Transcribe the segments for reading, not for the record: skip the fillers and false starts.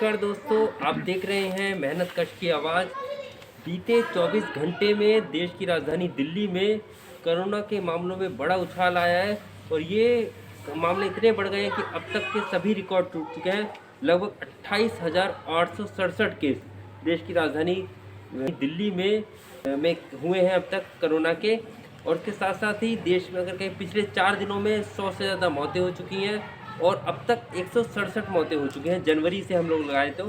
नमस्कार दोस्तों, आप देख रहे हैं मेहनत कश की आवाज़। बीते 24 घंटे में देश की राजधानी दिल्ली में कोरोना के मामलों में बड़ा उछाल आया है और ये मामले इतने बढ़ गए हैं कि अब तक के सभी रिकॉर्ड टूट चुके हैं। लगभग 28,867 केस देश की राजधानी दिल्ली में हुए हैं अब तक कोरोना के। और इसके साथ साथ ही देश में अगर कहीं पिछले 4 दिनों में 100 से ज़्यादा मौतें हो चुकी हैं और अब तक 167 मौतें हो चुकी हैं जनवरी से हम लोग लगाए तो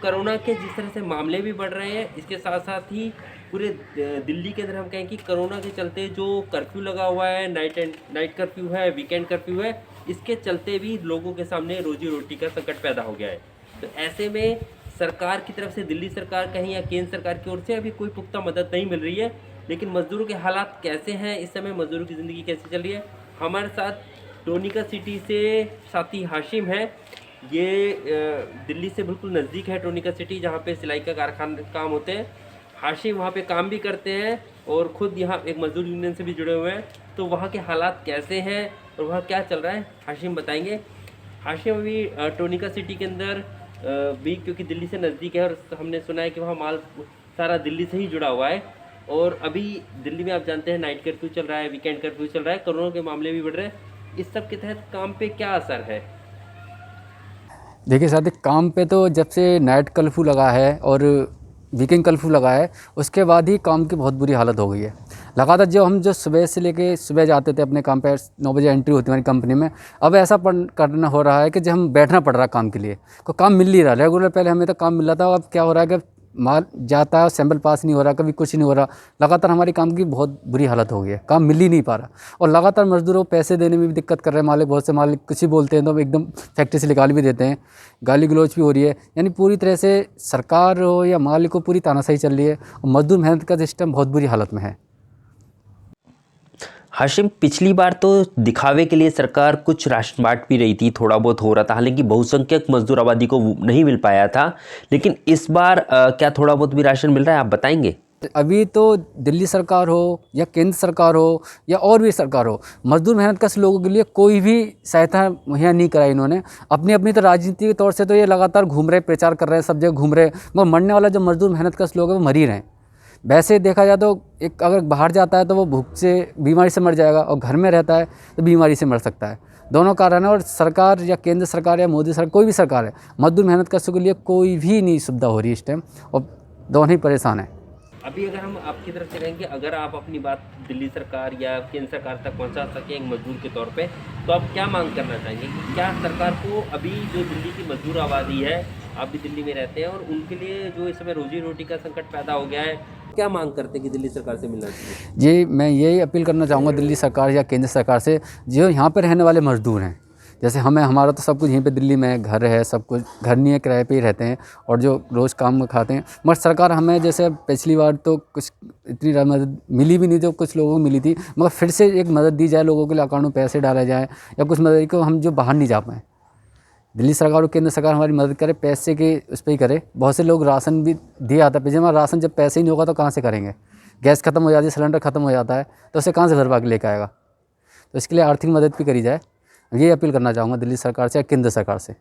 कोरोना के जिस तरह से मामले भी बढ़ रहे हैं, इसके साथ साथ ही पूरे दिल्ली के अंदर हम कहें कि कोरोना के चलते जो कर्फ्यू लगा हुआ है, नाइट कर्फ्यू है, वीकेंड कर्फ्यू है, इसके चलते भी लोगों के सामने रोजी रोटी का संकट पैदा हो गया है। तो ऐसे में सरकार की तरफ से, दिल्ली सरकार कहीं या केंद्र सरकार की ओर से अभी कोई पुख्ता मदद नहीं मिल रही है। लेकिन मज़दूरों के हालात कैसे हैं इस समय, मज़दूरों की ज़िंदगी कैसे चल रही है, हमारे साथ टोनिका सिटी से साथी हाशिम है। ये दिल्ली से बिल्कुल नज़दीक है टोनिका सिटी, जहाँ पे सिलाई का कारखाना काम होते हैं। हाशिम वहाँ पे काम भी करते हैं और ख़ुद यहाँ एक मज़दूर यूनियन से भी जुड़े हुए हैं। तो वहाँ के हालात कैसे हैं और वहाँ क्या चल रहा है, हाशिम बताएंगे। हाशिम अभी टोनिका सिटी के अंदर भी, क्योंकि दिल्ली से नज़दीक है और हमने सुना है कि वहाँ माल सारा दिल्ली से ही जुड़ा हुआ है। और अभी दिल्ली में आप जानते हैं नाइट कर्फ्यू चल रहा है, वीकेंड कर्फ्यू चल रहा है, कोरोना के मामले भी बढ़ रहे हैं। इस सब के तहत काम पे क्या असर है? देखिए साथी, काम पे तो जब से नाइट कर्फ्यू लगा है और वीकेंड कर्फ्यू लगा है उसके बाद ही काम की बहुत बुरी हालत हो गई है। लगातार जो सुबह से लेके सुबह जाते थे अपने काम पे, 9 बजे एंट्री होती है हमारी कंपनी में, अब ऐसा करना हो रहा है कि जब हम बैठना पड़ रहा है काम के लिए, तो काम मिल नहीं रहा। रेगुलर पहले हमें तो काम मिल रहा था, अब क्या हो रहा है कि माल जाता है, सैंपल पास नहीं हो रहा, कभी कुछ नहीं हो रहा। लगातार हमारी काम की बहुत बुरी हालत हो गई है, काम मिल ही नहीं पा रहा। और लगातार मजदूरों को पैसे देने में भी दिक्कत कर रहे हैं मालिक। बहुत से मालिक कुछ ही बोलते हैं तो एकदम फैक्ट्री से निकाल भी देते हैं, गाली गलौज भी हो रही है। यानी पूरी तरह से सरकार हो या मालिक को पूरी तानाशाही चल रही है और मजदूर मेहनत का सिस्टम बहुत बुरी हालत में है। हाशिम, पिछली बार तो दिखावे के लिए सरकार कुछ राशन बांट भी रही थी, थोड़ा बहुत हो रहा था, हालांकि बहुसंख्यक मजदूर आबादी को नहीं मिल पाया था। लेकिन इस बार क्या थोड़ा बहुत भी राशन मिल रहा है, आप बताएंगे? अभी तो दिल्ली सरकार हो या केंद्र सरकार हो या और भी सरकार हो, मजदूर मेहनत कश लोगों के लिए कोई भी सहायता मुहैया नहीं कराई इन्होंने। अपनी अपनी तो राजनीति के तौर से तो ये लगातार घूम रहे, प्रचार कर रहे हैं, सब जगह घूम रहे, मगर मरने वाला जो मजदूर मेहनत कश लोग हैं वो मर ही रहे हैं। वैसे देखा जाए तो एक अगर बाहर जाता है तो वो भूख से, बीमारी से मर जाएगा, और घर में रहता है तो बीमारी से मर सकता है। दोनों कारण है। और सरकार या केंद्र सरकार या मोदी सरकार, कोई भी सरकार है, मजदूर मेहनत कशों के लिए कोई भी नहीं सुविधा हो रही इस टाइम, और दोनों ही परेशान हैं। अभी अगर हम आपकी तरफ से रहेंगे, अगर आप अपनी बात दिल्ली सरकार या केंद्र सरकार तक पहुंचा सकें एक मजदूर के तौर पे, तो आप क्या मांग करना चाहेंगे कि क्या सरकार को अभी जो दिल्ली की मजदूर आबादी है, आप भी दिल्ली में रहते हैं और उनके लिए जो इस समय रोजी रोटी का संकट पैदा हो गया है, क्या मांग करते हैं कि दिल्ली सरकार से मिलना चाहिए? जी, मैं यही अपील करना चाहूँगा दिल्ली सरकार या केंद्र सरकार से, जो यहाँ पर रहने वाले मजदूर हैं, जैसे हमारा तो सब कुछ यहीं पे दिल्ली में घर है, सब कुछ घर नहीं है, किराए पे ही रहते हैं और जो रोज़ काम में खाते हैं। मगर सरकार हमें, जैसे पिछली बार तो कुछ इतनी मदद मिली भी नहीं थी, कुछ लोगों को मिली थी, मगर फिर से एक मदद दी जाए, लोगों के लिए अकाउंट में पैसे डाले जाएँ या कुछ मदद को, हम जो बाहर नहीं जा पाएँ, दिल्ली सरकार और केंद्र सरकार हमारी मदद करे, पैसे के उस पर ही करे। बहुत से लोग राशन भी दिए आता है, जब राशन जब पैसे ही नहीं होगा तो कहाँ से करेंगे? गैस खत्म हो जाती है, सिलेंडर खत्म हो जाता है, तो उसे कहाँ से भरवा के लेकर आएगा? तो इसके लिए आर्थिक मदद भी करी जाए, ये अपील करना चाहूँगा दिल्ली सरकार से या केंद्र सरकार से।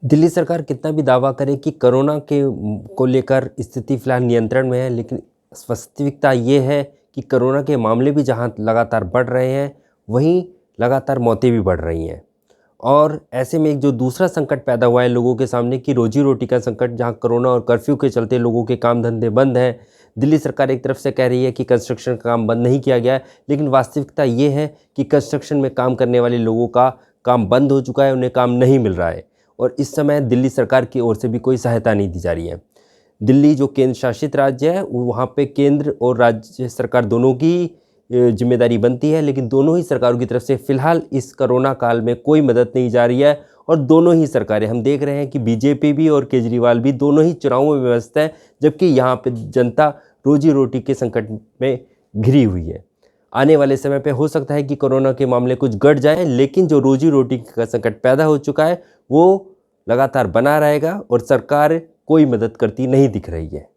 दिल्ली सरकार कितना भी दावा करे कि कोरोना को लेकर स्थिति फिलहाल नियंत्रण में है, लेकिन वास्तविकता ये है कि कोरोना के मामले भी जहां लगातार बढ़ रहे हैं, वहीं लगातार मौतें भी बढ़ रही हैं। और ऐसे में एक जो दूसरा संकट पैदा हुआ है लोगों के सामने कि रोजी रोटी का संकट, जहां कोरोना और कर्फ्यू के चलते लोगों के काम धंधे बंद हैं। दिल्ली सरकार एक तरफ से कह रही है कि कंस्ट्रक्शन का काम बंद नहीं किया गया है, लेकिन वास्तविकता ये है कि कंस्ट्रक्शन में काम करने वाले लोगों का काम बंद हो चुका है, उन्हें काम नहीं मिल रहा है। और इस समय दिल्ली सरकार की ओर से भी कोई सहायता नहीं दी जा रही है। दिल्ली जो केंद्र शासित राज्य है, वहाँ पे केंद्र और राज्य सरकार दोनों की जिम्मेदारी बनती है, लेकिन दोनों ही सरकारों की तरफ से फ़िलहाल इस कोरोना काल में कोई मदद नहीं जा रही है। और दोनों ही सरकारें, हम देख रहे हैं कि बीजेपी भी और केजरीवाल भी, दोनों ही चुनावों में व्यस्त है, जबकि यहाँ पे जनता रोजी रोटी के संकट में घिरी हुई है। आने वाले समय पे हो सकता है कि कोरोना के मामले कुछ घट जाए, लेकिन जो रोजी रोटी का संकट पैदा हो चुका है वो लगातार बना रहेगा और सरकार कोई मदद करती नहीं दिख रही है।